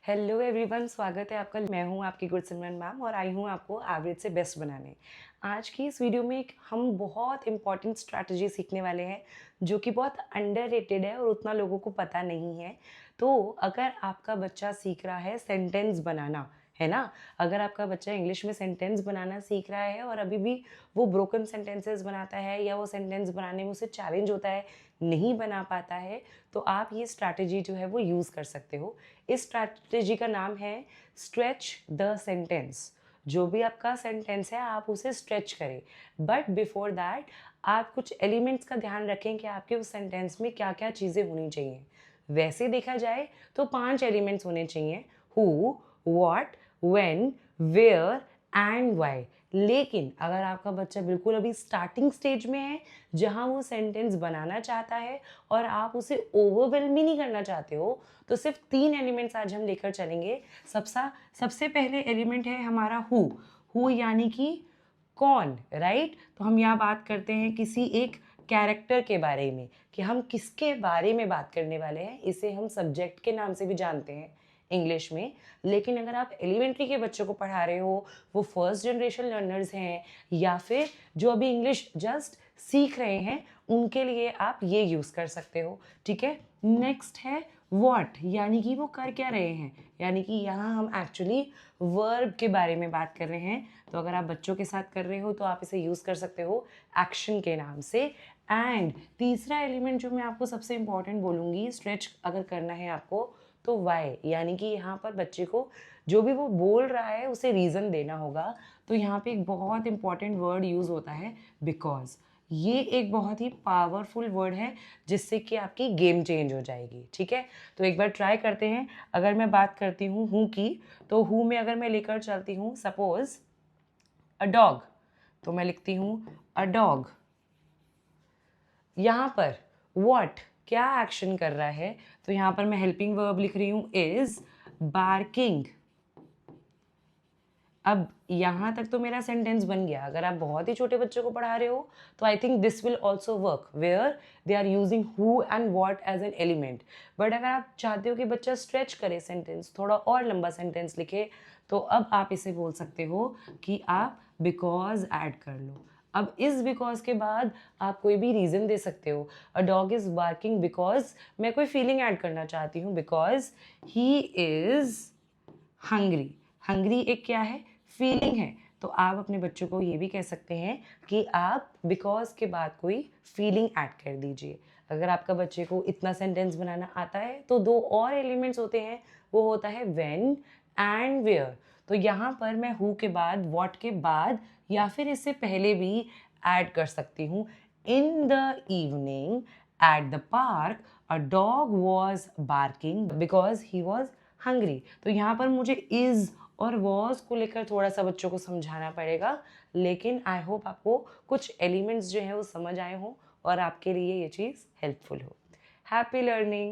Hello everyone, स्वागत है आपका। मैं हूं आपकी गुरसिमरन मैम और आई हूं आपको एवरेज से बेस्ट बनाने। आज की इस वीडियो में हम बहुत इंपॉर्टेंट स्ट्रैटेजी सीखने वाले हैं जो कि बहुत अंडररेटेड है और उतना लोगों को पता नहीं है। तो अगर आपका बच्चा सीख रहा है सेंटेंस बनाना, है ना, अगर आपका बच्चा इंग्लिश में सेंटेंस बनाना सीख रहा है और अभी भी वो ब्रोकन सेंटेंसेस बनाता है या वो सेंटेंस बनाने में उसे चैलेंज होता है, नहीं बना पाता है, तो आप ये स्ट्रैटेजी जो है वो यूज़ कर सकते हो। इस स्ट्रैटेजी का नाम है स्ट्रेच द सेंटेंस। जो भी आपका सेंटेंस है आप उसे स्ट्रेच करें, बट बिफोर दैट आप कुछ एलिमेंट्स का ध्यान रखें कि आपके उस सेंटेंस में क्या क्या चीज़ें होनी चाहिए। वैसे देखा जाए तो 5 एलिमेंट्स होने चाहिए: who, what, when, where and why. लेकिन अगर आपका बच्चा बिल्कुल अभी स्टार्टिंग स्टेज में है, जहां वो सेंटेंस बनाना चाहता है और आप उसे ओवरवेलम ही नहीं करना चाहते हो, तो सिर्फ 3 एलिमेंट्स आज हम लेकर चलेंगे। सबसे पहले एलिमेंट है हमारा हु यानी कि कौन, राइट। तो हम यहाँ बात करते हैं किसी एक कैरेक्टर के बारे में, कि हम किसके बारे में बात करने वाले हैं। इसे हम सब्जेक्ट के नाम से भी जानते हैं इंग्लिश में। लेकिन अगर आप एलिमेंट्री के बच्चों को पढ़ा रहे हो, वो फर्स्ट जनरेशन लर्नर्स हैं या फिर जो अभी इंग्लिश जस्ट सीख रहे हैं, उनके लिए आप ये यूज़ कर सकते हो, ठीक है। नेक्स्ट है व्हाट, यानी कि वो कर क्या रहे हैं, यानी कि यहाँ हम एक्चुअली वर्ब के बारे में बात कर रहे हैं। तो अगर आप बच्चों के साथ कर रहे हो तो आप इसे यूज़ कर सकते हो एक्शन के नाम से। एंड तीसरा एलिमेंट जो मैं आपको सबसे इंपॉर्टेंट बोलूँगी, स्ट्रेच अगर करना है आपको, तो वाई, यानी कि यहाँ पर बच्चे को जो भी वो बोल रहा है उसे रीज़न देना होगा। तो यहाँ पे एक बहुत इंपॉर्टेंट वर्ड यूज़ होता है बिकॉज। ये एक बहुत ही पावरफुल वर्ड है जिससे कि आपकी गेम चेंज हो जाएगी, ठीक है। तो एक बार ट्राई करते हैं। अगर मैं बात करती हूँ की, तो हूँ में अगर मैं लेकर चलती हूँ सपोज अ डॉग, तो मैं लिखती हूँ अ डॉग। यहाँ पर व्हाट क्या एक्शन कर रहा है, तो यहाँ पर मैं हेल्पिंग वर्ब लिख रही हूँ इज बार्किंग। अब यहाँ तक तो मेरा सेंटेंस बन गया। अगर आप बहुत ही छोटे बच्चों को पढ़ा रहे हो तो I think this will also work where they are using who and what as an element. But अगर आप चाहते हो कि बच्चा स्ट्रेच करे सेंटेंस, थोड़ा और लंबा सेंटेंस लिखे, तो अब आप इसे बोल सकते हो कि आप बिकॉज ऐड कर लो। अब इस बिकॉज के बाद आप कोई भी रीज़न दे सकते हो। A dog is barking because मैं कोई फीलिंग ऐड करना चाहती हूँ, because he is hungry. Hungry एक क्या है, फीलिंग है। तो आप अपने बच्चों को ये भी कह सकते हैं कि आप बिकॉज के बाद कोई फीलिंग ऐड कर दीजिए। अगर आपका बच्चे को इतना सेंटेंस बनाना आता है तो 2 और एलिमेंट्स होते हैं, वो होता है व्हेन एंड वेयर। तो यहाँ पर मैं हु के बाद, व्हाट के बाद या फिर इससे पहले भी ऐड कर सकती हूँ। In the evening at the park a dog was barking because he was hungry. तो यहाँ पर मुझे इज और वॉज को लेकर थोड़ा सा बच्चों को समझाना पड़ेगा, लेकिन आई होप आपको कुछ एलिमेंट्स जो है वो समझ आए हों और आपके लिए ये चीज़ हेल्पफुल हो। Happy learning.